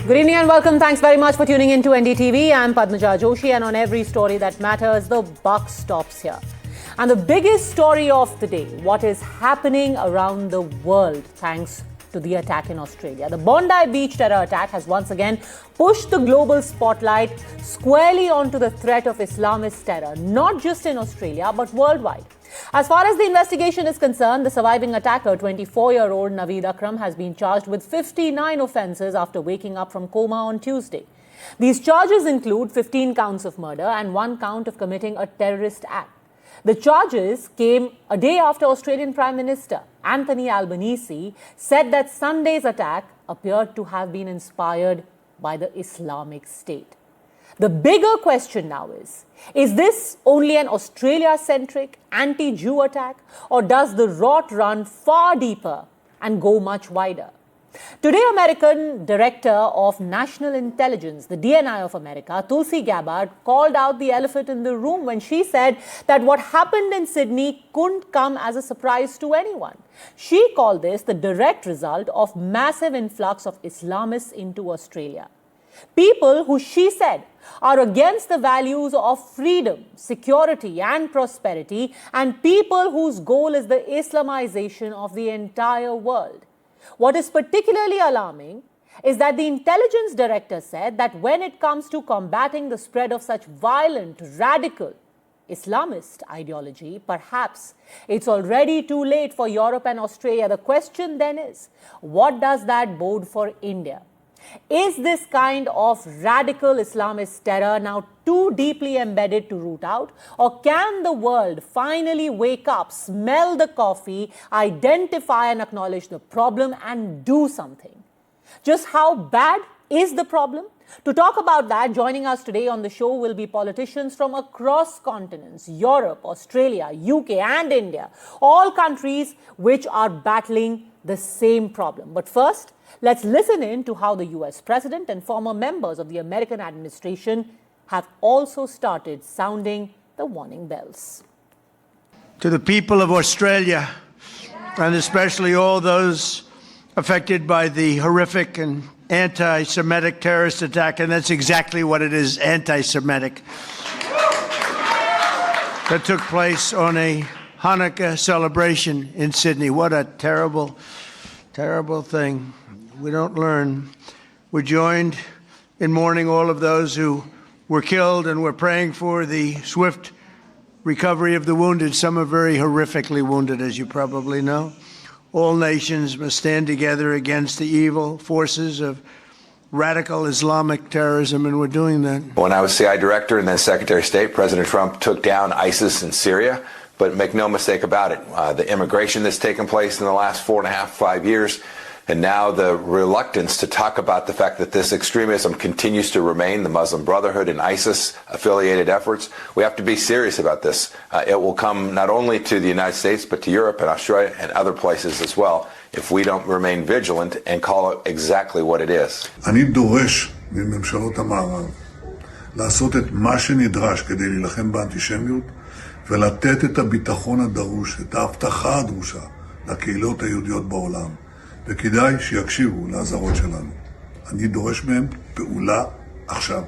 Good evening and welcome. Thanks very much for tuning in to NDTV. I'm Padmaja Joshi, and on every story that matters, the buck stops here. And the biggest story of the day, what is happening around the world thanks to the attack in Australia. The Bondi Beach terror attack has once again pushed the global spotlight squarely onto the threat of Islamist terror, not just in Australia, but worldwide. As far as the investigation is concerned, the surviving attacker, 24-year-old Navid Akram, has been charged with 59 offences after waking up from coma on Tuesday. These charges include 15 counts of murder and 1 count of committing a terrorist act. The charges came a day after Australian Prime Minister Anthony Albanese said that Sunday's attack appeared to have been inspired by the Islamic State. The bigger question now is this only an Australia-centric anti-Jew attack, or does the rot run far deeper and go much wider? Today, American Director of National Intelligence, the DNI of America, Tulsi Gabbard, called out the elephant in the room when she said that what happened in Sydney couldn't come as a surprise to anyone. She called this the direct result of massive influx of Islamists into Australia. People who, she said, are against the values of freedom, security and prosperity, and people whose goal is the Islamization of the entire world. What is particularly alarming is that the intelligence director said that when it comes to combating the spread of such violent, radical Islamist ideology, perhaps it's already too late for Europe and Australia. The question then is, what does that bode for India? Is this kind of radical Islamist terror now too deeply embedded to root out? Or can the world finally wake up, smell the coffee, identify and acknowledge the problem and do something? Just how bad is the problem? To talk about that, joining us today on the show will be politicians from across continents, Europe, Australia, UK and India, all countries which are battling the same problem. But first, let's listen in to how the US president and former members of the American administration have also started sounding the warning bells. To the people of Australia, and especially all those affected by the horrific and anti-Semitic terrorist attack, and that's exactly what it is, anti-Semitic, that took place on a Hanukkah celebration in Sydney. What a terrible, terrible thing. We don't learn. We're joined in mourning all of those who were killed, and we're praying for the swift recovery of the wounded. Some are very horrifically wounded, as you probably know. All nations must stand together against the evil forces of radical Islamic terrorism, and we're doing that. When I was CI director and then Secretary of State, President Trump took down ISIS in Syria. But make no mistake about it, the immigration that's taken place in the last 4.5, 5 years, and now the reluctance to talk about the fact that this extremism continues to remain, the Muslim Brotherhood and ISIS-affiliated efforts. We have to be serious about this. It will come not only to the United States, but to Europe and Australia and other places as well, if we don't remain vigilant and call it exactly what it is. אני דורש מממשלות המערב לעשות את מה שנדרש כדי להילחם באנטישמיות, ולתת את הביטחון הדרוש, את ההבטחה הדרושה לקהילות היהודיות בעולם. וכדאי שיקשיבו לאזהרות שלנו. אני דורש מהם פעולה עכשיו.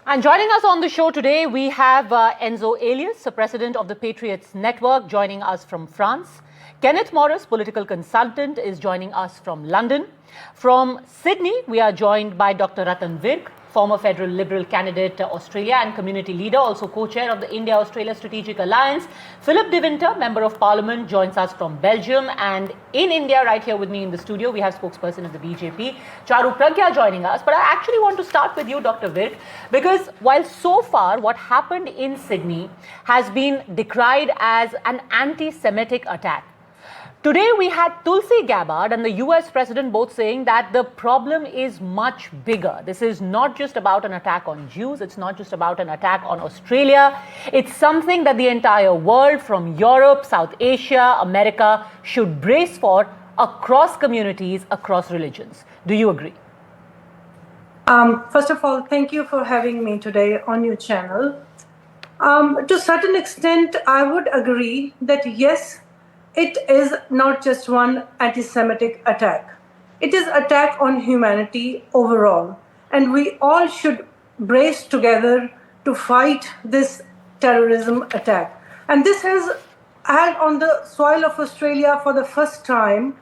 And joining us on the show today, we have Enzo Alias, the president of the Patriots Network, joining us from France. Kenneth Morris, political consultant, is joining us from London. From Sydney, we are joined by Dr. Ratan Virk, former federal Liberal candidate, Australia, and community leader, also co-chair of the India-Australia Strategic Alliance. Philip De Winter, Member of Parliament, joins us from Belgium. And in India, right here with me in the studio, we have spokesperson of the BJP, Charu Pragya, joining us. But I actually want to start with you, Dr. Virk, because while so far what happened in Sydney has been decried as an anti-Semitic attack, today we had Tulsi Gabbard and the US president both saying that the problem is much bigger. This is not just about an attack on Jews. It's not just about an attack on Australia. It's something that the entire world, from Europe, South Asia, America, should brace for across communities, across religions. Do you agree? First of all, thank you for having me today on your channel. To a certain extent, I would agree that yes, it is not just one anti-Semitic attack. It is attack on humanity overall. And we all should brace together to fight this terrorism attack. And this has had on the soil of Australia for the first time,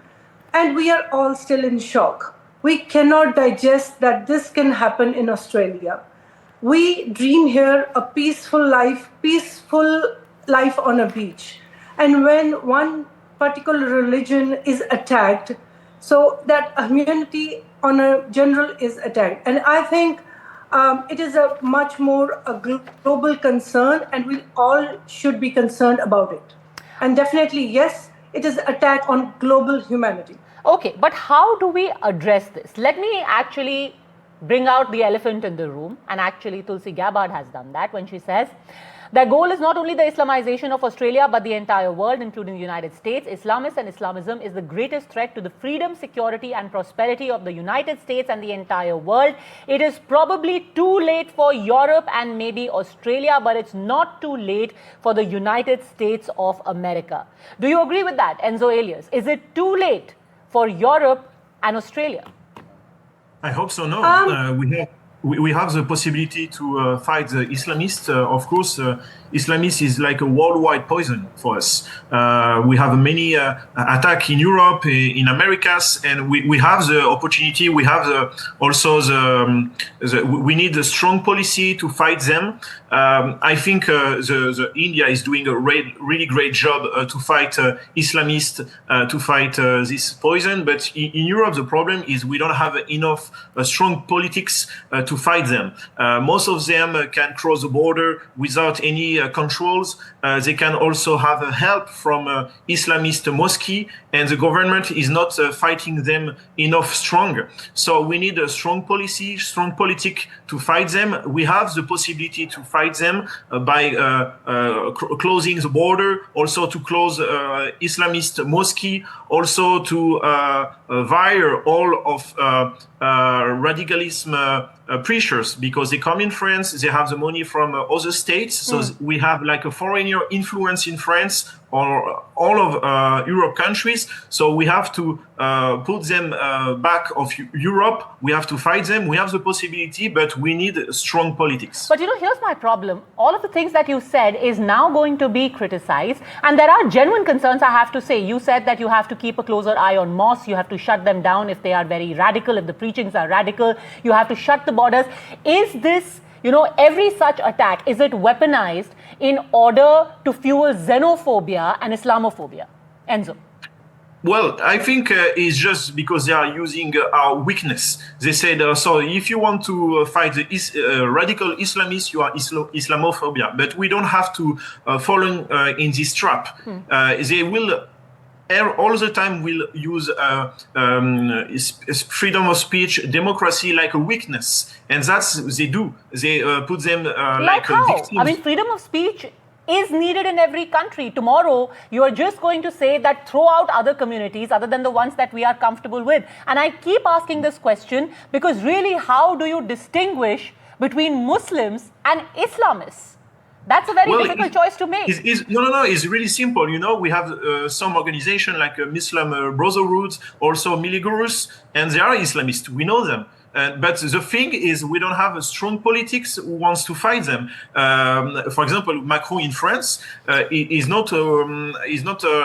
and we are all still in shock. We cannot digest that this can happen in Australia. We dream here a peaceful life on a beach. And when one particular religion is attacked, so that humanity on a general is attacked. And I think it is a much more a global concern, and we all should be concerned about it. And definitely, yes, it is attack on global humanity. Okay, but how do we address this? Let me actually bring out the elephant in the room, and actually Tulsi Gabbard has done that when she says their goal is not only the Islamization of Australia but the entire world, including the United States. Islamists and Islamism is the greatest threat to the freedom, security and prosperity of the United States and the entire world. It is probably too late for Europe and maybe Australia, but it's not too late for the United States of America. Do you agree with that, Enzo Elias? Is it too late for Europe and Australia? I hope so. No, we have the possibility to fight the Islamists. Of course, Islamist is like a worldwide poison for us. We have many attacks in Europe, in Americas, and we have the opportunity. We have we need a strong policy to fight them. I think the India is doing a really great job to fight Islamists, to fight this poison. But in Europe, the problem is we don't have enough strong politics to fight them. Most of them can cross the border without any controls. They can also have help from Islamist mosque, and the government is not fighting them enough strong. So we need a strong policy, strong politic to fight them. We have the possibility to fight them by closing the border, also to close Islamist mosque, also to fire all of radicalism pressures, because they come in France, they have the money from other states, so we have like a foreigner influence in France or all of Europe countries. So we have to put them back of Europe. We have to fight them. We have the possibility, but we need strong politics. But you know, here's my problem. All of the things that you said is now going to be criticized, and there are genuine concerns, I have to say. You said that you have to keep a closer eye on mosques. You have to shut them down if they are very radical, if the preachings are radical. You have to shut the borders. Is this, you know, every such attack, is it weaponized in order to fuel xenophobia and Islamophobia? Enzo. Well, I think it's just because they are using our weakness. They said, so if you want to fight the radical Islamists, you are Islamophobia. But we don't have to fall in this trap. They will all the time will use freedom of speech, democracy like a weakness. And that's they do. They put them like how? victims. I mean, freedom of speech is needed in every country. Tomorrow, you are just going to say that throw out other communities other than the ones that we are comfortable with. And I keep asking this question because really, how do you distinguish between Muslims and Islamists? That's a very difficult choice to make. No. It's really simple. You know, we have some organization like Muslim Brotherhood, also Miligurus, and they are Islamists. We know them. But the thing is, we don't have a strong politics who wants to fight them. For example, Macron in France is not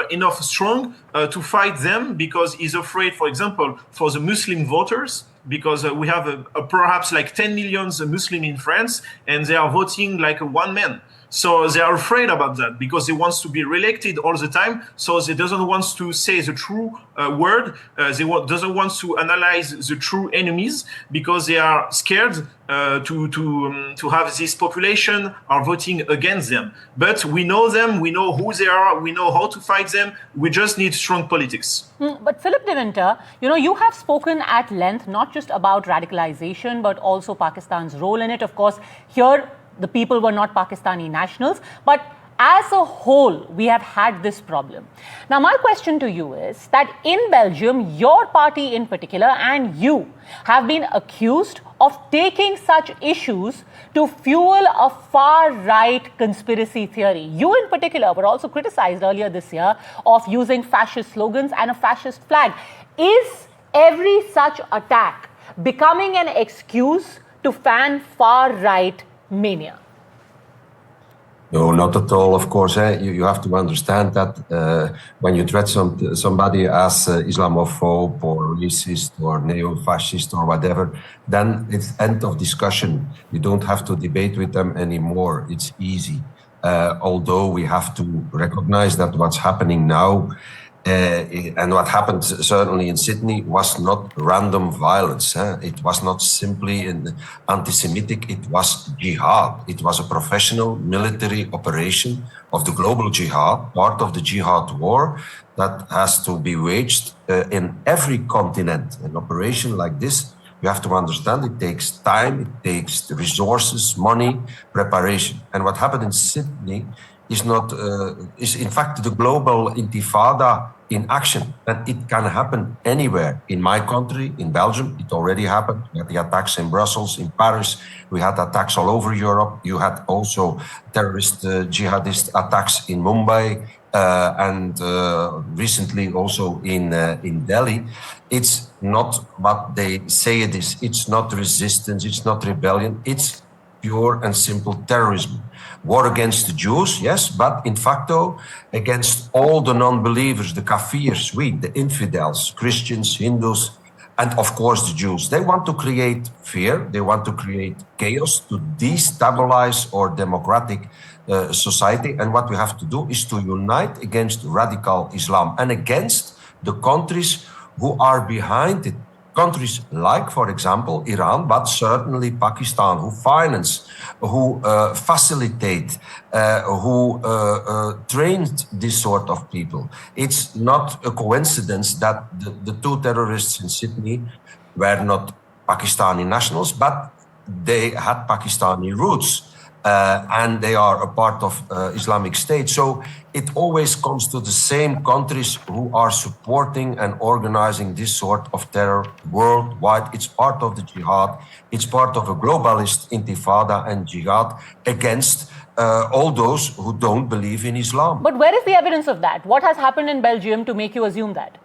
enough strong to fight them because he's afraid, for example, for the Muslim voters, because we have perhaps like 10 million Muslims in France, and they are voting like one man. So they are afraid about that because they want to be reelected all the time. So they doesn't want to say the true word. They doesn't want to analyze the true enemies because they are scared to have this population are voting against them. But we know them. We know who they are. We know how to fight them. We just need strong politics. But Philip De Winter, you know, you have spoken at length not just about radicalization but also Pakistan's role in it. Of course, here the people were not Pakistani nationals, but as a whole, we have had this problem. Now, my question to you is that in Belgium, your party in particular and you have been accused of taking such issues to fuel a far-right conspiracy theory. You in particular were also criticized earlier this year of using fascist slogans and a fascist flag. Is every such attack becoming an excuse to fan far-right mania? No, not at all, of course. You have to understand that when you treat somebody as Islamophobe or racist or neo-fascist or whatever, then it's end of discussion. You don't have to debate with them anymore. It's easy. Although we have to recognize that what's happening now and what happened certainly in Sydney was not random violence. It was not simply an anti-Semitic, it was jihad. It was a professional military operation of the global jihad, part of the jihad war that has to be waged in every continent. An operation like this, you have to understand, it takes time, it takes resources, money, preparation. And what happened in Sydney is in fact the global intifada in action, and it can happen anywhere. In my country, in Belgium, it already happened. We had the attacks in Brussels, in Paris. We had attacks all over Europe. You had also terrorist jihadist attacks in Mumbai and recently also in Delhi. It's not what they say it is. It's not resistance. It's not rebellion. It's pure and simple terrorism. War against the Jews, yes, but in facto against all the non-believers, the kafirs, the infidels, Christians, Hindus, and of course the Jews. They want to create fear, they want to create chaos, to destabilize our democratic society. And what we have to do is to unite against radical Islam and against the countries who are behind it. Countries like, for example, Iran, but certainly Pakistan, who finance, who facilitate, who trained this sort of people. It's not a coincidence that the two terrorists in Sydney were not Pakistani nationals, but they had Pakistani roots. And they are a part of Islamic State. So it always comes to the same countries who are supporting and organizing this sort of terror worldwide. It's part of the jihad. It's part of a globalist intifada and jihad against all those who don't believe in Islam. But where is the evidence of that? What has happened in Belgium to make you assume that?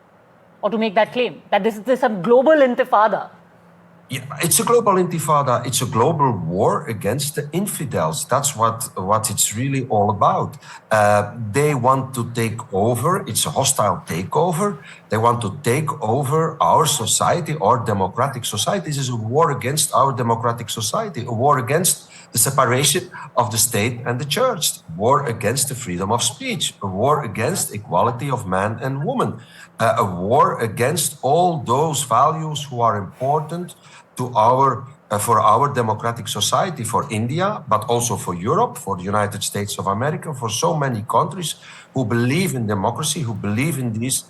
Or to make that claim? That this is some global intifada? Yeah, it's a global intifada. It's a global war against the infidels. That's what it's really all about. They want to take over. It's a hostile takeover. They want to take over our society, our democratic society. This is a war against our democratic society, a war against the separation of the state and the church, a war against the freedom of speech, a war against equality of man and woman, a war against all those values who are important to for our democratic society, for India, but also for Europe, for the United States of America, for so many countries who believe in democracy, who believe in these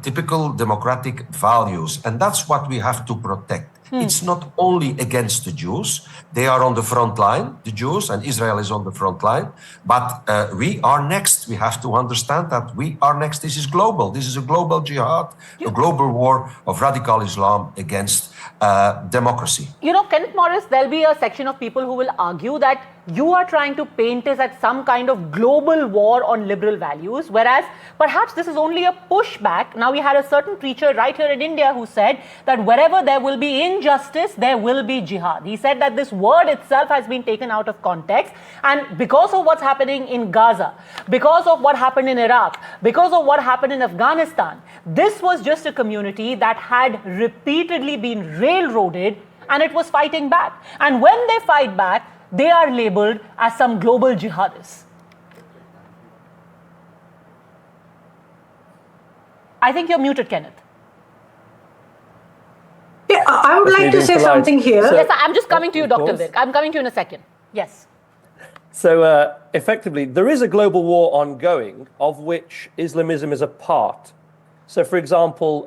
typical democratic values. And that's what we have to protect. It's not only against the Jews. They are on the front line, the Jews, and Israel is on the front line. But we are next. We have to understand that we are next. This is global. This is a global jihad, a global war of radical Islam against democracy. You know, Kenneth Morris, there'll be a section of people who will argue that you are trying to paint us as some kind of global war on liberal values, whereas perhaps this is only a pushback. Now, we had a certain preacher right here in India who said that wherever there will be injustice, there will be jihad. He said that this word itself has been taken out of context, and because of what's happening in Gaza, because of what happened in Iraq, because of what happened in Afghanistan, this was just a community that had repeatedly been railroaded and it was fighting back. And when they fight back, they are labeled as some global jihadists. I think you're muted, Kenneth. Yeah, I would like to say something here. Yes, I'm just coming to you, Dr. Virk. I'm coming to you in a second. Yes. So effectively, there is a global war ongoing of which Islamism is a part. So, for example,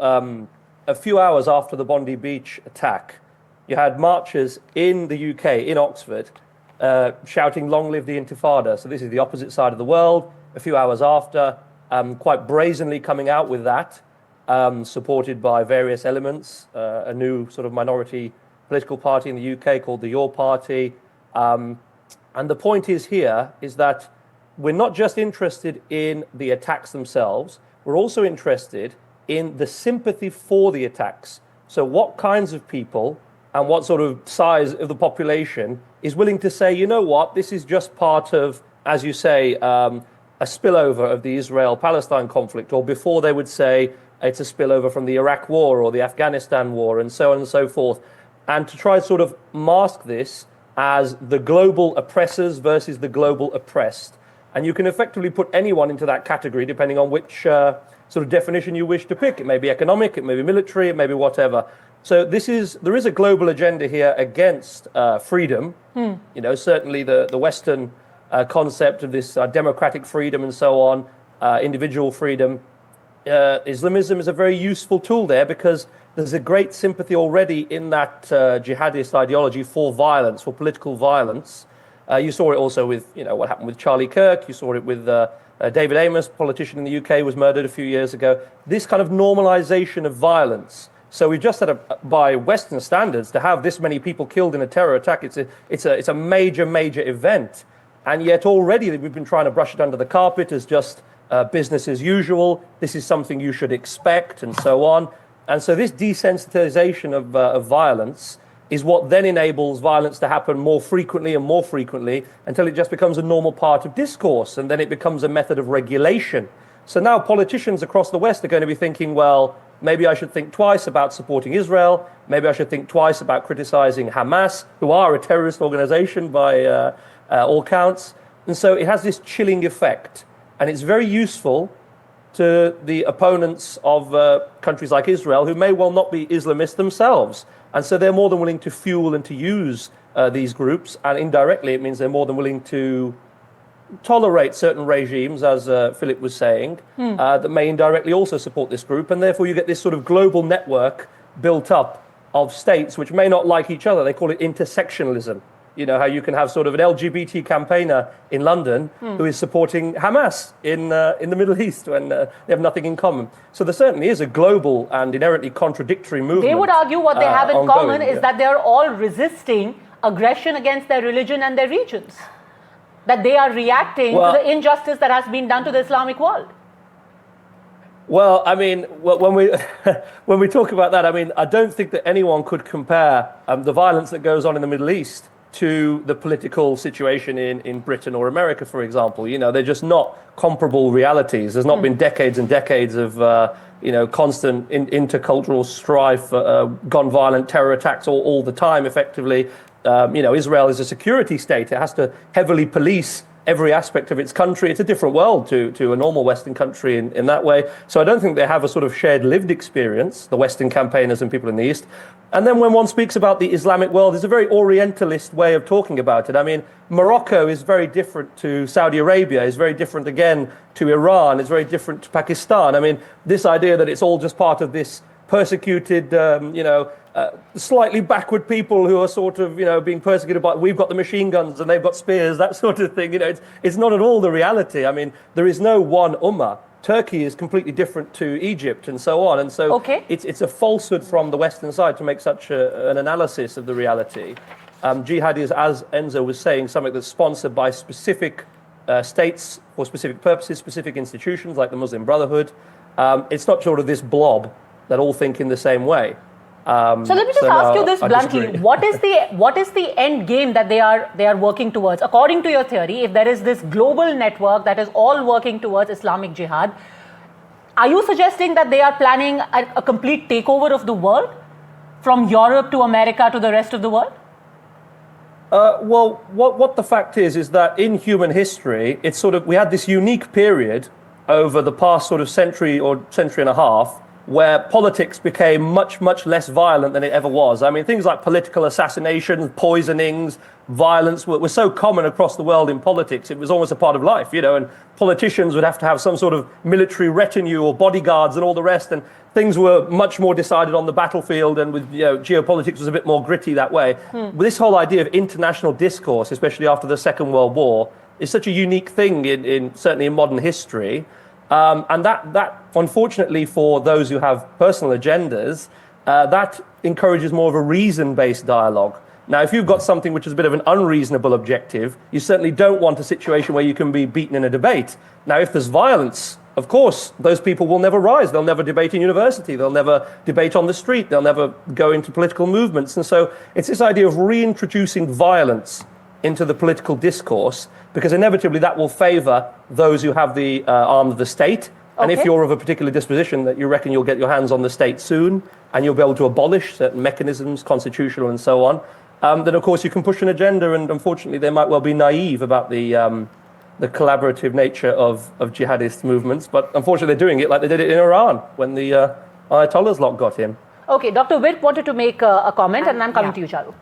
a few hours after the Bondi Beach attack, you had marchers in the UK, in Oxford, shouting, "Long live the Intifada." So this is the opposite side of the world. A few hours after, quite brazenly coming out with that, supported by various elements, a new sort of minority political party in the UK called the Your Party. And the point is here is that we're not just interested in the attacks themselves, we're also interested in the sympathy for the attacks. So what kinds of people and what sort of size of the population is willing to say, you know what, this is just part of, as you say, a spillover of the Israel-Palestine conflict, or before they would say it's a spillover from the Iraq war or the Afghanistan war and so on and so forth. And to try to sort of mask this as the global oppressors versus the global oppressed. And you can effectively put anyone into that category depending on which sort of definition you wish to pick. It may be economic, it may be military, it may be whatever. So there is a global agenda here against freedom. You know, certainly the Western concept of this democratic freedom and so on, individual freedom. Islamism is a very useful tool there because there's a great sympathy already in that jihadist ideology for violence, for political violence. You saw it also with, you know, what happened with Charlie Kirk. You saw it with David Amos, politician in the UK, was murdered a few years ago. This kind of normalization of violence. So we've just had, by Western standards, to have this many people killed in a terror attack. It's a major, major event. And yet already we've been trying to brush it under the carpet as just business as usual. This is something you should expect and so on. And so this desensitization of violence is what then enables violence to happen more frequently and more frequently until it just becomes a normal part of discourse, and then it becomes a method of regulation. So now politicians across the West are going to be thinking, well, maybe I should think twice about supporting Israel, maybe I should think twice about criticizing Hamas, who are a terrorist organization by all counts. And so it has this chilling effect, and it's very useful to the opponents of countries like Israel, who may well not be Islamists themselves. And so they're more than willing to fuel and to use these groups. And indirectly, it means they're more than willing to tolerate certain regimes, as Philip was saying, that may indirectly also support this group. And therefore, you get this sort of global network built up of states which may not like each other. They call it intersectionalism. You know, how you can have sort of an LGBT campaigner in London who is supporting Hamas in the Middle East when they have nothing in common. So there certainly is a global and inherently contradictory movement. They would argue what they have in ongoing, common is that they are all resisting aggression against their religion and their regions. That they are reacting to the injustice that has been done to the Islamic world. Well, I mean, when we talk about that, I mean, I don't think that anyone could compare the violence that goes on in the Middle East to the political situation in Britain or America, for example. You know, they're just not comparable realities. There's not been decades and decades of, you know, constant intercultural strife, gun violent terror attacks all the time, effectively. You know, Israel is a security state. It has to heavily police every aspect of its country. It's a different world to a normal Western country in that way. So I don't think they have a sort of shared lived experience, the Western campaigners and people in the East. And then when one speaks about the Islamic world, it's a very Orientalist way of talking about it. I mean, Morocco is very different to Saudi Arabia, is very different again to Iran, is very different to Pakistan. I mean, this idea that it's all just part of this persecuted, you know, slightly backward people who are sort of, you know, being persecuted by, we've got the machine guns and they've got spears, that sort of thing. You know, it's not at all the reality. I mean, there is no one ummah. Turkey is completely different to Egypt and so on. And so it's a falsehood from the Western side to make such an analysis of the reality. Jihad is, as Enzo was saying, something that's sponsored by specific states for specific purposes, specific institutions like the Muslim Brotherhood. It's not sort of this blob that all think in the same way. So let me just ask you this bluntly: what is the end game that they are working towards? According to your theory, if there is this global network that is all working towards Islamic Jihad, are you suggesting that they are planning a complete takeover of the world, from Europe to America to the rest of the world? Well, what the fact is that in human history, it's sort of, we had this unique period over the past sort of century or century and a half where politics became much, much less violent than it ever was. I mean, things like political assassinations, poisonings, violence were so common across the world in politics. It was almost a part of life, you know, and politicians would have to have some sort of military retinue or bodyguards and all the rest. And things were much more decided on the battlefield, and with, you know, geopolitics was a bit more gritty that way. This whole idea of international discourse, especially after the Second World War, is such a unique thing in certainly in modern history. And that, unfortunately, for those who have personal agendas, that encourages more of a reason-based dialogue. Now, if you've got something which is a bit of an unreasonable objective, you certainly don't want a situation where you can be beaten in a debate. Now, if there's violence, of course, those people will never rise. They'll never debate in university. They'll never debate on the street. They'll never go into political movements. And so it's this idea of reintroducing violence into the political discourse, because inevitably that will favour those who have the arm of the state. And if you're of a particular disposition that you reckon you'll get your hands on the state soon, and you'll be able to abolish certain mechanisms, constitutional and so on, then of course you can push an agenda. And unfortunately, they might well be naive about the collaborative nature of jihadist movements. But unfortunately, they're doing it like they did it in Iran when the Ayatollahs lot got in. Okay, Dr. Witt wanted to make a comment, and I'm coming to you, Charu.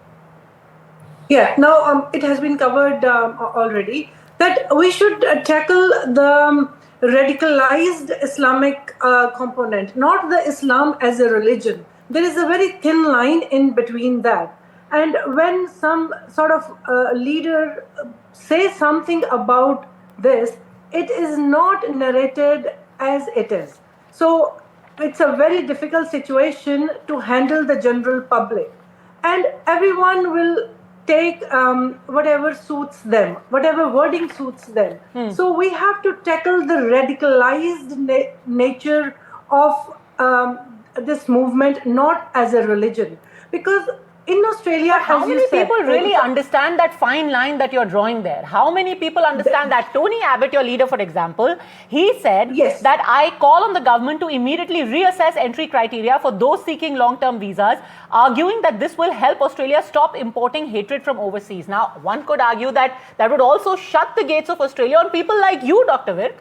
Yeah, now it has been covered already that we should tackle the radicalized Islamic component, not the Islam as a religion. There is a very thin line in between that. And when some sort of leader says something about this, it is not narrated as it is. So it's a very difficult situation to handle the general public. And everyone will take whatever suits them, whatever wording suits them. So we have to tackle the radicalized nature of this movement, not as a religion. Because in Australia, how many people really understand that fine line that you're drawing there? How many people understand that? Tony Abbott, your leader, for example, he said that I call on the government to immediately reassess entry criteria for those seeking long-term visas, arguing that this will help Australia stop importing hatred from overseas. Now, one could argue that that would also shut the gates of Australia on people like you, Dr. Witt.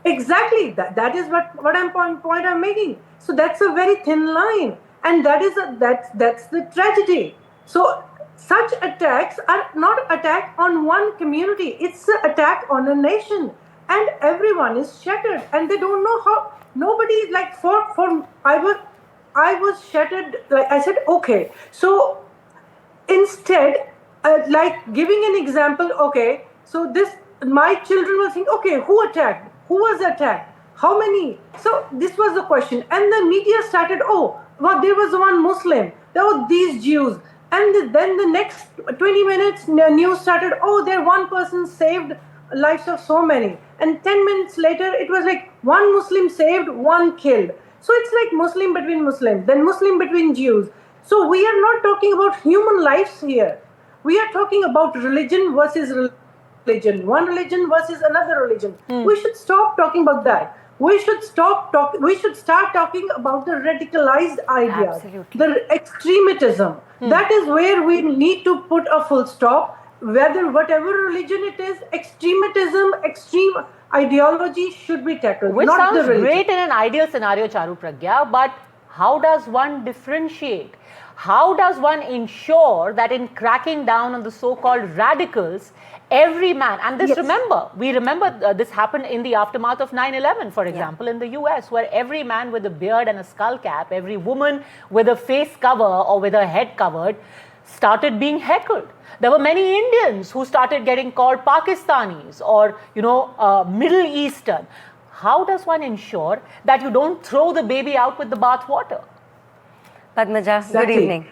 Exactly. That is what point I'm making. So that's a very thin line. And that's the tragedy. So such attacks are not attack on one community. It's an attack on a nation. And everyone is shattered. And they don't know how. Nobody, like, I was shattered. Like I said, okay. So instead, like giving an example, okay. So my children will think, okay, who attacked? Who was attacked? How many? So this was the question. And the media started, well, there was one Muslim, there were these Jews. And then the next 20 minutes, news started, there one person saved lives of so many. And 10 minutes later, it was like one Muslim saved, one killed. So it's like Muslim between Muslims, then Muslim between Jews. So we are not talking about human lives here. We are talking about religion versus religion, one religion versus another religion. We should stop talking about that. We should start talking about the radicalized ideas, the extremism. That is where we need to put a full stop. Whatever religion it is, extremism, extreme ideology should be tackled. Which not sounds the religion. great in an ideal scenario, Charu Pragya, but how does one differentiate? How does one ensure that in cracking down on the so-called radicals, every man, and this we remember this happened in the aftermath of 9/11, for example, in the US, where every man with a beard and a skull cap, every woman with a face cover or with her head covered started being heckled. There were many Indians who started getting called Pakistanis or, Middle Eastern. How does one ensure that you don't throw the baby out with the bathwater? Padmaja, good evening.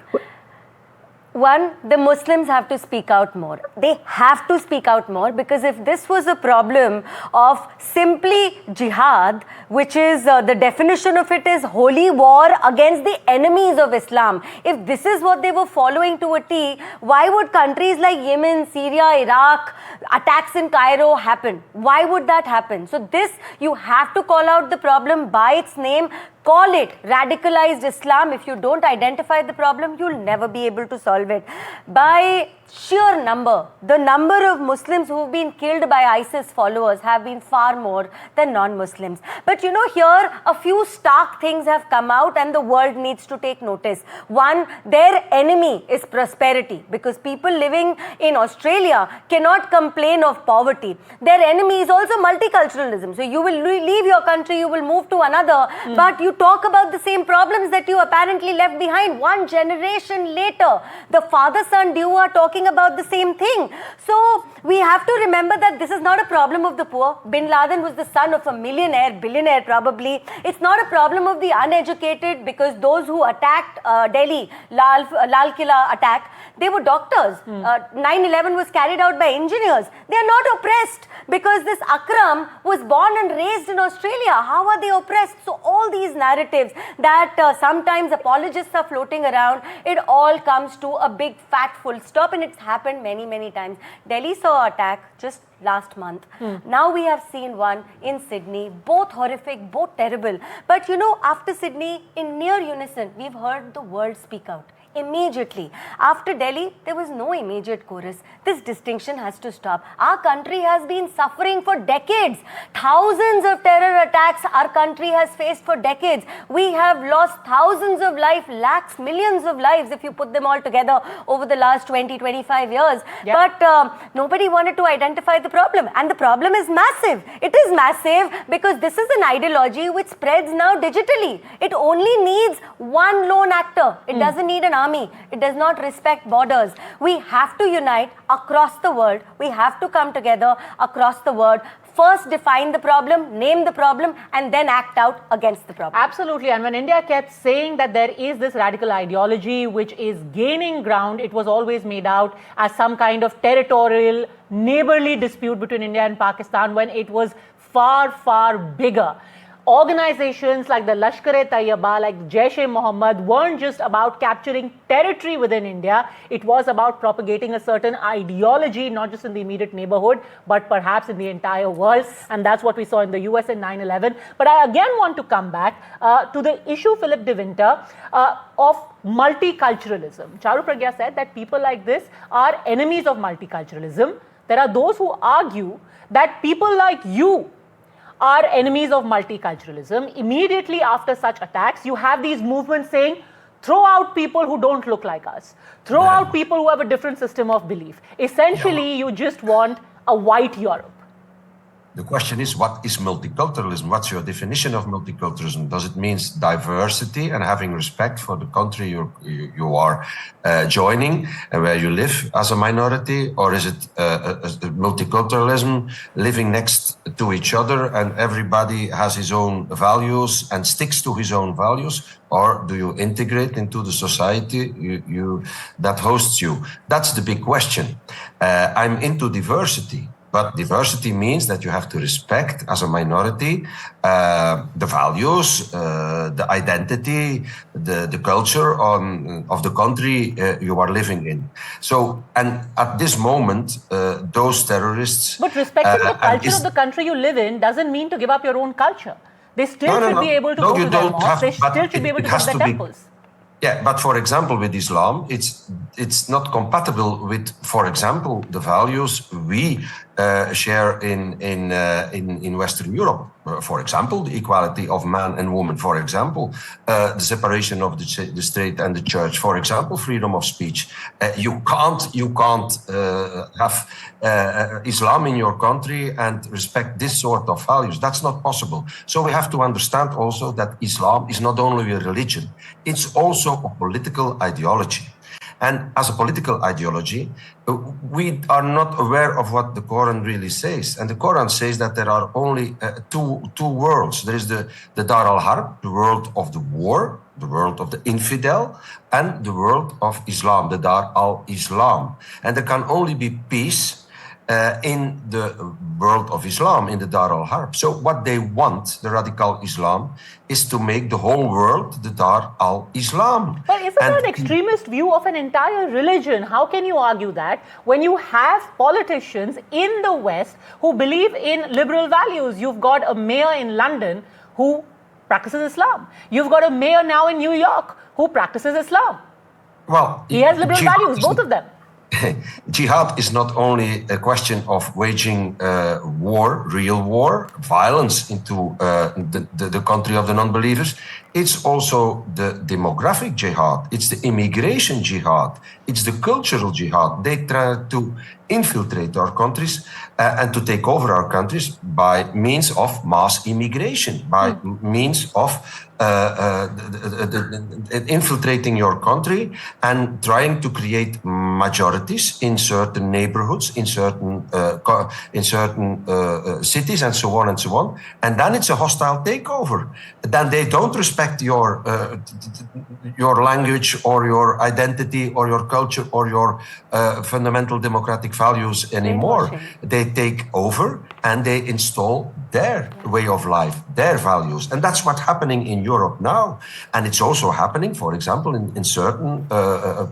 One, the Muslims have to speak out more. They have to speak out more, because if this was a problem of simply jihad, which is the definition of it is holy war against the enemies of Islam, if this is what they were following to a T, why would countries like Yemen, Syria, Iraq, attacks in Cairo happen? Why would that happen? So this, you have to call out the problem by its name. Call it radicalized Islam. If you don't identify the problem, you'll never be able to solve it. By sheer number, the number of Muslims who've been killed by ISIS followers have been far more than non-Muslims. But you know, here a few stark things have come out and the world needs to take notice. One, their enemy is prosperity, because people living in Australia cannot complain of poverty. Their enemy is also multiculturalism. So you will leave your country, you will move to another, but you talk about the same problems that you apparently left behind. One generation later, the father-son duo are talking about the same thing. So we have to remember that this is not a problem of the poor. Bin Laden was the son of a millionaire, billionaire probably. It's not a problem of the uneducated, because those who attacked Delhi, Lal Killa attack, they were doctors. 9/11 was carried out by engineers. They are not oppressed because this Akram was born and raised in Australia. How are they oppressed? So all these narratives that sometimes apologists are floating around, it all comes to a big fat full stop, and it's happened many, many times. Delhi saw an attack just last month. Now we have seen one in Sydney, both horrific, both terrible. But you know, after Sydney, in near unison, we've heard the world speak out. Immediately. After Delhi, there was no immediate chorus. This distinction has to stop. Our country has been suffering for decades. Thousands of terror attacks our country has faced for decades. We have lost thousands of lives, lakhs, millions of lives, if you put them all together over the last 20, 25 years. Yep. But nobody wanted to identify the problem. And the problem is massive. It is massive because this is an ideology which spreads now digitally. It only needs one lone actor. It doesn't need an army. It does not respect borders. We have to unite across the world. We have to come together across the world. First define the problem, name the problem, and then act out against the problem. Absolutely. And when India kept saying that there is this radical ideology which is gaining ground, it was always made out as some kind of territorial, neighborly dispute between India and Pakistan, when it was far, far bigger. Organizations like the Lashkar-e-Taiba, like Jaish-e-Mohammed, weren't just about capturing territory within India. It was about propagating a certain ideology, not just in the immediate neighborhood, but perhaps in the entire world. And that's what we saw in the US in 9/11. But I again want to come back to the issue, Philip De Winter, of multiculturalism. Charu Pragya said that people like this are enemies of multiculturalism. There are those who argue that people like you are enemies of multiculturalism. Immediately after such attacks, you have these movements saying, throw out people who don't look like us. Throw out people who have a different system of belief. Essentially, you just want a white Europe. The question is, what is multiculturalism? What's your definition of multiculturalism? Does it mean diversity and having respect for the country you are joining and where you live as a minority? Or is it multiculturalism, living next to each other and everybody has his own values and sticks to his own values? Or do you integrate into the society that hosts you? That's the big question. I'm into diversity. But diversity means that you have to respect, as a minority, the values, the identity, the culture of the country you are living in. So, and at this moment, those terrorists... But respecting the culture of the country you live in doesn't mean to give up your own culture. They still should be able to go to their mosques. They still should be able to go to their temples. Yeah, but for example, with Islam, it's not compatible with, for example, the values we share in Western Europe. For example, the equality of man and woman. For example, the separation of the state and the church. For example, freedom of speech. You can't have Islam in your country and respect this sort of values. That's not possible. So we have to understand also that Islam is not only a religion; it's also a political ideology. And as a political ideology, we are not aware of what the Quran really says. And the Quran says that there are only two worlds. There is the Dar al-Harb, the world of the war, the world of the infidel, and the world of Islam, the Dar al-Islam. And there can only be peace in the world of Islam, in the Dar al-Harb. So what they want, the radical Islam, is to make the whole world the Dar al-Islam. But isn't that an extremist view of an entire religion? How can you argue that when you have politicians in the West who believe in liberal values? You've got a mayor in London who practices Islam. You've got a mayor now in New York who practices Islam. Well, he has liberal values, both of them. Jihad is not only a question of waging war, real war, violence into the country of the non-believers. It's also the demographic jihad. It's the immigration jihad. It's the cultural jihad. They try to infiltrate our countries and to take over our countries by means of mass immigration, by means of infiltrating your country and trying to create majorities in certain neighborhoods, in certain cities, and so on and so on. And then it's a hostile takeover. Then they don't respect your language or your identity or your culture or your fundamental democratic values anymore. They take over and they install their way of life, their values. And that's what's happening in Europe now. And it's also happening, for example, in certain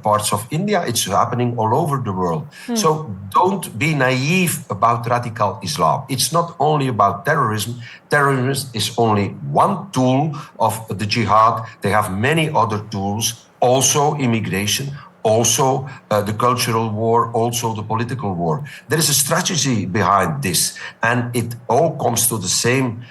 parts of India. It's happening all over the world. So don't be naive about radical Islam. It's not only about terrorism. Terrorism is only one tool of the jihad. They have many other tools, also immigration, also the cultural war, also the political war. There is a strategy behind this, and it all comes to the same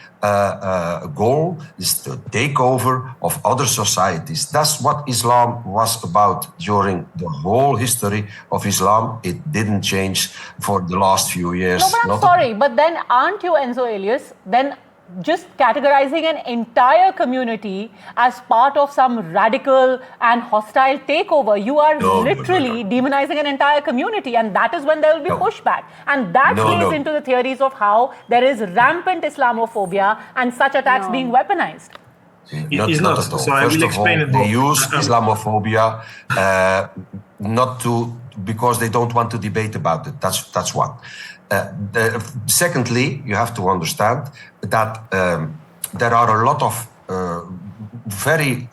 goal, is the takeover of other societies. That's what Islam was about during the whole history of Islam. It didn't change for the last few years. No, but I'm sorry, but then aren't you, Enzo Elias, then just categorizing an entire community as part of some radical and hostile takeover? You are literally demonizing an entire community, and that is when there will be pushback. And that plays into the theories of how there is rampant Islamophobia and such attacks being weaponized. Not at all. So I will explain it. They use Islamophobia because they don't want to debate about it. That's one. Secondly, you have to understand that there are a lot of very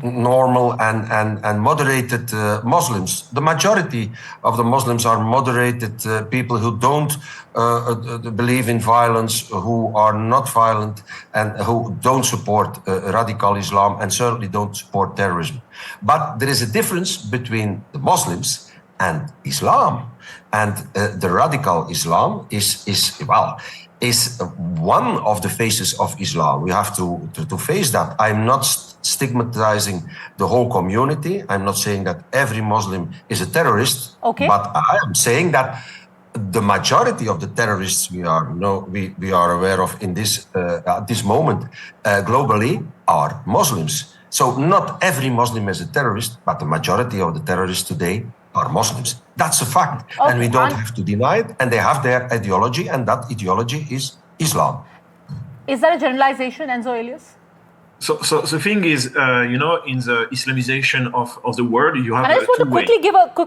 normal and moderated Muslims. The majority of the Muslims are moderated people who don't believe in violence, who are not violent, and who don't support radical Islam and certainly don't support terrorism. But there is a difference between the Muslims and Islam. And the radical Islam is one of the faces of Islam. We have to face that. I'm not stigmatizing the whole community. I'm not saying that every Muslim is a terrorist. Okay. But I am saying that the majority of the terrorists we are aware of in this at this moment globally are Muslims. So not every Muslim is a terrorist, but the majority of the terrorists today are Muslims. That's a fact. Okay. And we don't have to deny it. And they have their ideology, and that ideology is Islam. Is that a generalization, Enzo Elias? So the thing is, in the Islamization of the world, you have and I just want to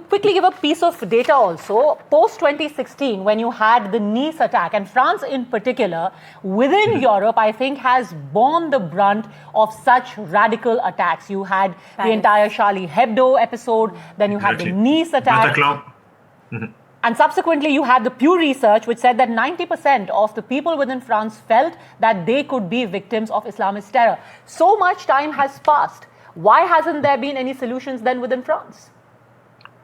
quickly give a piece of data also. Post 2016, when you had the Nice attack, and France in particular, within Europe, I think has borne the brunt of such radical attacks. You had the entire Charlie Hebdo episode, then you had the Nice attack. And subsequently, you had the Pew Research, which said that 90% of the people within France felt that they could be victims of Islamist terror. So much time has passed. Why hasn't there been any solutions then within France?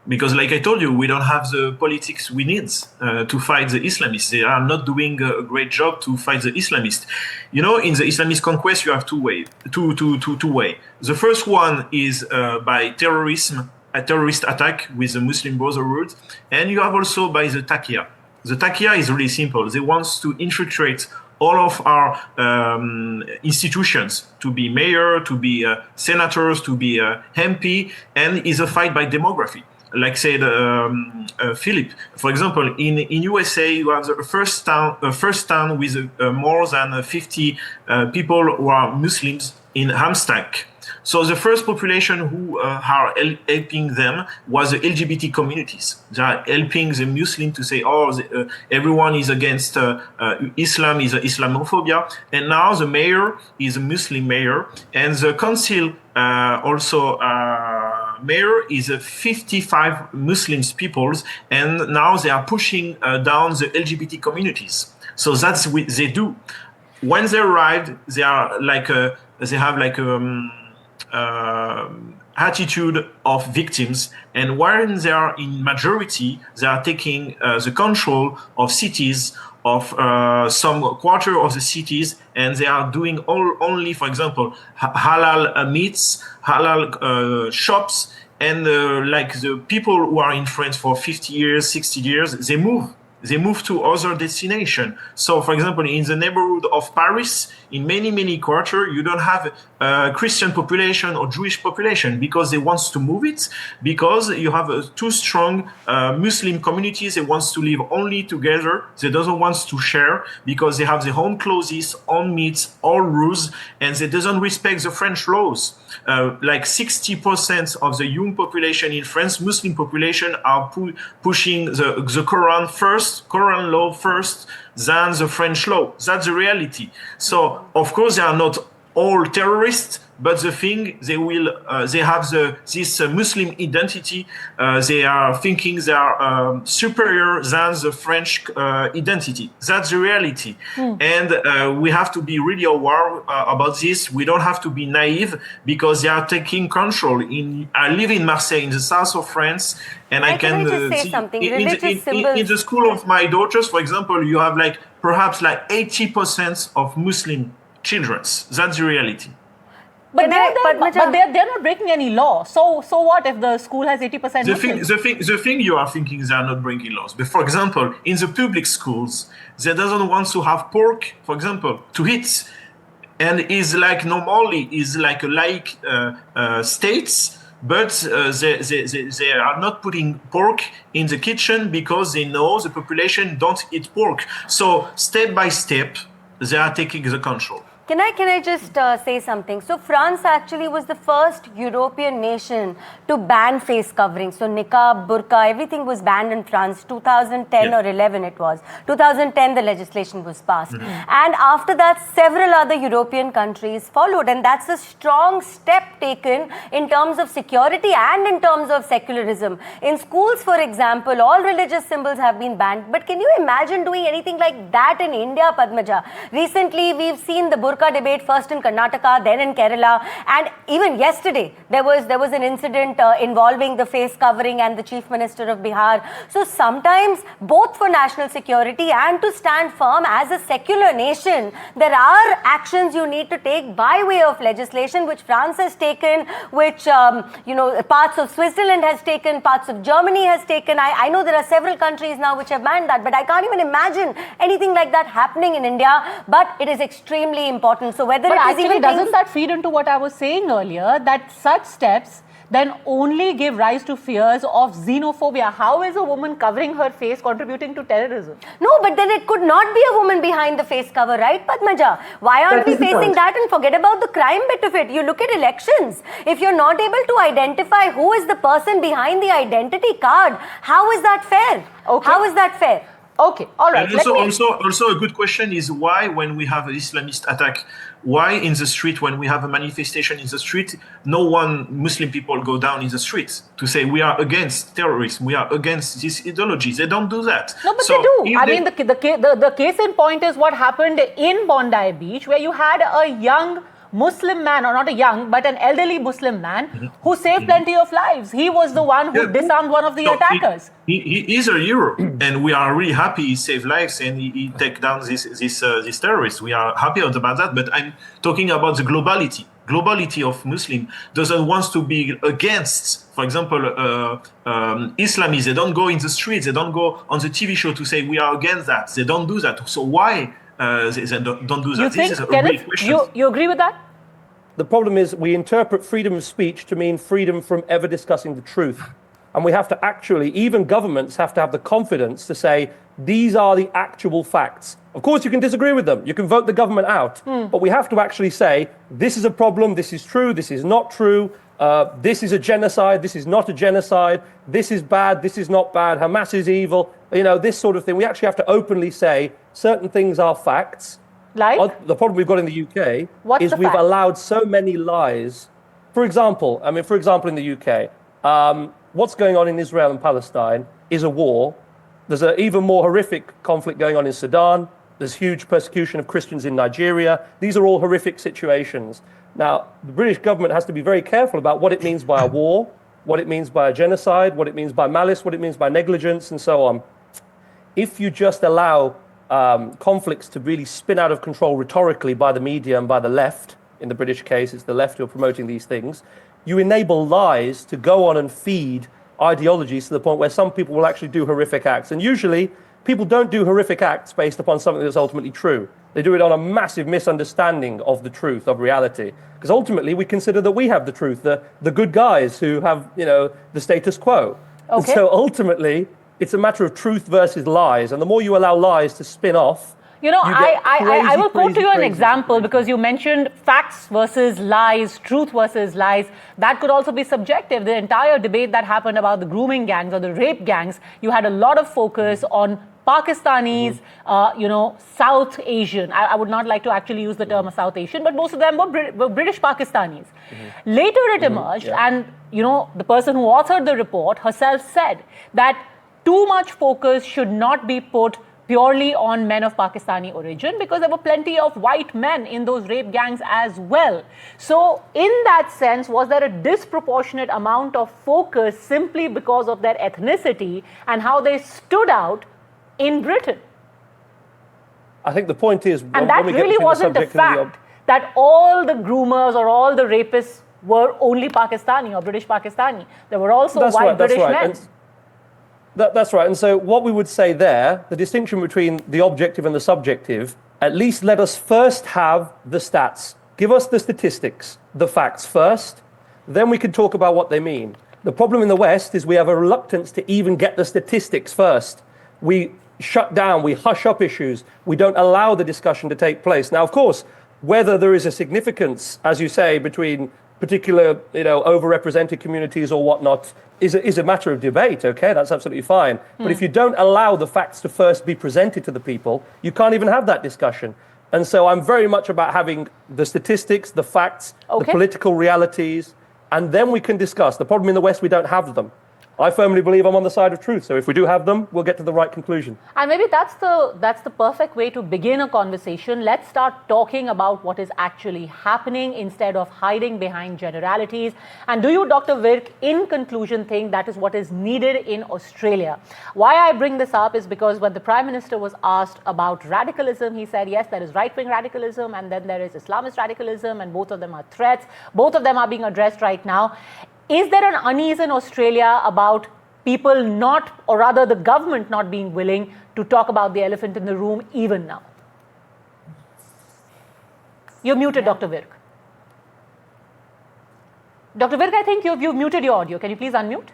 Because, like I told you, we don't have the politics we need to fight the Islamists. They are not doing a great job to fight the Islamists. In the Islamist conquest, you have two ways. The first one is by terrorism, a terrorist attack with the Muslim Brotherhood, and you have also by the Taqiyya. The Taqiyya is really simple. They want to infiltrate all of our institutions, to be mayor, to be senators, to be MP, and is a fight by demography. Like said Philip, for example, in USA, you have the first town with more than 50 people who are Muslims in Hamstack. So the first population who are helping them was the LGBT communities. They are helping the Muslim to say, everyone is against Islam, is Islamophobia. And now the mayor is a Muslim mayor, and the council mayor is 55 Muslim peoples, and now they are pushing down the LGBT communities. So that's what they do. When they arrived, they are like they have like attitude of victims, and when they are in majority, they are taking the control of cities, of some quarter of the cities, and they are doing only, for example, halal meats, halal shops, and like the people who are in France for 50 years, 60 years, they move to other destination. So, for example, in the neighborhood of Paris, in many quarters, you don't have a Christian population or Jewish population because they want to move it, because you have two strong Muslim communities. They want to live only together. They doesn't want to share because they have their own clothes, own meats, own rules, and they doesn't respect the French laws. Like 60% of the young population in France, Muslim population, are pushing the Quran first, Quran law first, than the French law. That's the reality. So, of course, they are not all terrorists, but the thing they have this Muslim identity. They are thinking they are superior than the French identity. That's the reality, and we have to be really aware about this. We don't have to be naive because they are taking control. I live in Marseille, in the south of France, and I can say something. In the school of my daughters, for example, you have perhaps 80% of Muslim children. That's the reality. But they're not breaking any law. So what if the school has 80% Muslims? The thing you are thinking they are not breaking laws. But for example, in the public schools, they doesn't want to have pork, for example, to eat, and is normally is like a laïc states. But they are not putting pork in the kitchen because they know the population don't eat pork. So step by step, they are taking the control. Can I just say something? So France actually was the first European nation to ban face covering. So niqab, burqa, everything was banned in France. 2010 or 11 it was. 2010 the legislation was passed. And after that several other European countries followed, and that's a strong step taken in terms of security and in terms of secularism. In schools, for example, all religious symbols have been banned. But can you imagine doing anything like that in India, Padmaja? Recently we've seen the burqa debate first in Karnataka, then in Kerala, and even yesterday there was an incident involving the face covering and the Chief Minister of Bihar. So sometimes, both for national security and to stand firm as a secular nation, there are actions you need to take by way of legislation, which France has taken, which parts of Switzerland has taken, parts of Germany has taken. I know there are several countries now which have banned that, but I can't even imagine anything like that happening in India. But it is extremely important. So whether but it is actually, even doesn't that feed into what I was saying earlier, that such steps then only give rise to fears of xenophobia? How is a woman covering her face contributing to terrorism? No, but then it could not be a woman behind the face cover, right, Padmaja? Why aren't we facing that and forget about the crime bit of it? You look at elections. If you're not able to identify who is the person behind the identity card, how is that fair? Okay. How is that fair? Okay, all right. And also a good question is why, when we have an Islamist attack, why in the street, when we have a manifestation in the street, Muslim people go down in the streets to say we are against terrorism, we are against this ideology. They don't do that. No, but they do. I mean, the case in point is what happened in Bondi Beach, where you had a young Muslim man, or not a young, but an elderly Muslim man who saved plenty of lives. He was the one who disarmed one of the attackers. He is a hero, and we are really happy he saved lives and he take down this terrorist. We are happy about that, but I'm talking about the globality. Globality of Muslim doesn't want to be against, for example, Islamists. They don't go in the streets. They don't go on the TV show to say we are against that. They don't do that. So why they don't do that? You think, Kenneth, you agree with that? The problem is we interpret freedom of speech to mean freedom from ever discussing the truth. And we have to actually, even governments have to have the confidence to say, these are the actual facts. Of course, you can disagree with them. You can vote the government out. But we have to actually say, this is a problem, this is true, this is not true, this is a genocide, this is not a genocide, this is bad, this is not bad, Hamas is evil, this sort of thing. We actually have to openly say certain things are facts. Like? The problem we've got in the UK is we've allowed so many lies. For example, in the UK, what's going on in Israel and Palestine is a war. There's an even more horrific conflict going on in Sudan. There's huge persecution of Christians in Nigeria. These are all horrific situations. Now, the British government has to be very careful about what it means by a war, what it means by a genocide, what it means by malice, what it means by negligence, and so on. If you just allow conflicts to really spin out of control rhetorically by the media and by the left, in the British case, it's the left who are promoting these things, you enable lies to go on and feed ideologies to the point where some people will actually do horrific acts. And usually, people don't do horrific acts based upon something that's ultimately true. They do it on a massive misunderstanding of the truth, of reality. Because ultimately, we consider that we have the truth, the good guys who have, the status quo. Okay. And so ultimately, it's a matter of truth versus lies. And the more you allow lies to spin off, I will quote to you an example, because you mentioned facts versus lies, truth versus lies. That could also be subjective. The entire debate that happened about the grooming gangs or the rape gangs, you had a lot of focus on Pakistanis, South Asian. I would not like to actually use the term South Asian, but most of them were British Pakistanis. Later it emerged, and the person who authored the report herself said that too much focus should not be put purely on men of Pakistani origin, because there were plenty of white men in those rape gangs as well. So in that sense, was there a disproportionate amount of focus simply because of their ethnicity and how they stood out in Britain? I think the point is... And that really wasn't the fact that all the groomers or all the rapists were only Pakistani or British Pakistani. There were also white British men. That's right. And so what we would say there, the distinction between the objective and the subjective, at least let us first have the stats. Give us the statistics, the facts first, then we can talk about what they mean. The problem in the West is we have a reluctance to even get the statistics first. We shut down, we hush up issues, we don't allow the discussion to take place. Now, of course, whether there is a significance, as you say, between particular, overrepresented communities or whatnot, is a matter of debate, okay? That's absolutely fine. But if you don't allow the facts to first be presented to the people, you can't even have that discussion. And so I'm very much about having the statistics, the facts, the political realities, and then we can discuss. The problem in the West, we don't have them. I firmly believe I'm on the side of truth. So if we do have them, we'll get to the right conclusion. And maybe that's the perfect way to begin a conversation. Let's start talking about what is actually happening instead of hiding behind generalities. And do you, Dr. Virk, in conclusion, think that is what is needed in Australia? Why I bring this up is because when the Prime Minister was asked about radicalism, he said, yes, there is right-wing radicalism and then there is Islamist radicalism, and both of them are threats. Both of them are being addressed right now. Is there an unease in Australia about people not, or rather the government not being willing to talk about the elephant in the room even now? You're muted, Dr. Virk. Dr. Virk, I think you've muted your audio. Can you please unmute?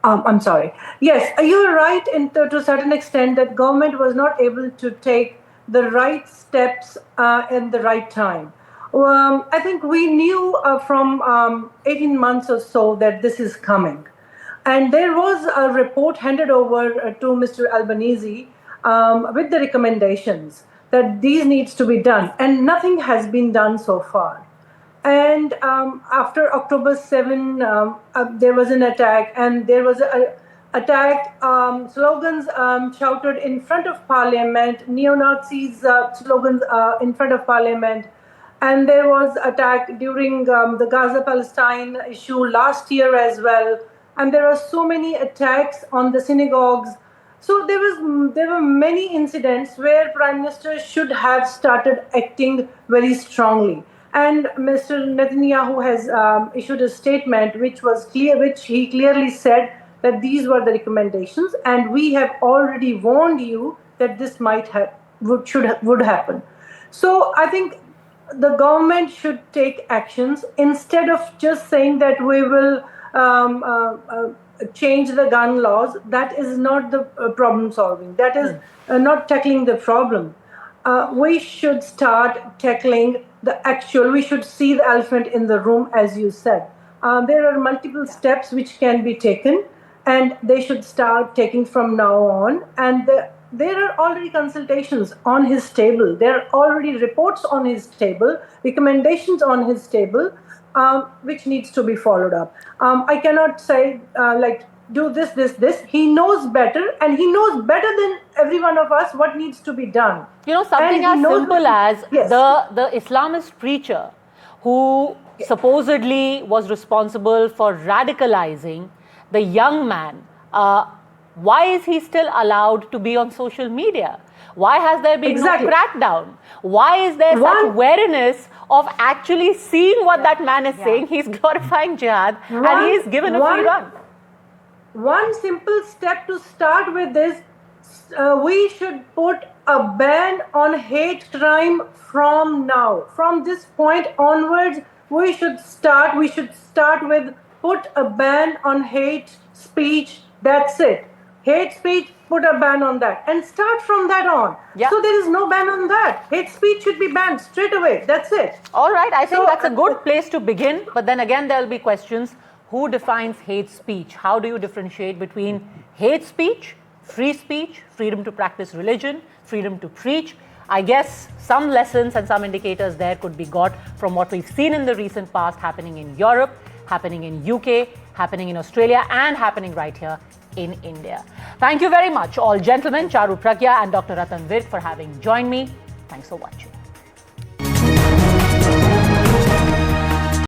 I'm sorry. Yes, you're right to a certain extent that government was not able to take the right steps in the right time. I think we knew from 18 months or so that this is coming. And there was a report handed over to Mr. Albanese with the recommendations that these needs to be done. And nothing has been done so far. And after October 7, there was an attack, and there was an attack, slogans shouted in front of Parliament, neo-Nazis slogans in front of Parliament. And there was attack during the Gaza-Palestine issue last year as well. And there are so many attacks on the synagogues. So there were many incidents where Prime Minister should have started acting very strongly. And Mr. Netanyahu has issued a statement which he clearly said that these were the recommendations, and we have already warned you that this would happen. So I think the government should take actions instead of just saying that we will change the gun laws. That is not the problem solving. That is not tackling the problem. We should start tackling we should see the elephant in the room, as you said. There are multiple steps which can be taken, and they should start taking from now on. And there are already consultations on his table. There are already reports on his table, recommendations on his table, which needs to be followed up. I cannot say do this. He knows better, and he knows better than every one of us what needs to be done. You know, something as simple as the Islamist preacher who supposedly was responsible for radicalizing the young man. Why is he still allowed to be on social media? Why has there been no crackdown? Why is there such wariness of actually seeing what that man is saying? He's glorifying jihad and he's given a free run. One simple step to start with is we should put a ban on hate crime from now. From this point onwards, we should start with put a ban on hate speech. That's it. Hate speech, put a ban on that. And start from that on. Yeah. So there is no ban on that. Hate speech should be banned straight away. That's it. All right. I think that's a good place to begin. But then again, there will be questions. Who defines hate speech? How do you differentiate between hate speech, free speech, freedom to practice religion, freedom to preach? I guess some lessons and some indicators there could be got from what we've seen in the recent past happening in Europe, happening in UK, happening in Australia, and happening right here in India. Thank you very much, all gentlemen, Charu Pragya and Dr. Ratan Virk, for having joined me. Thanks for watching.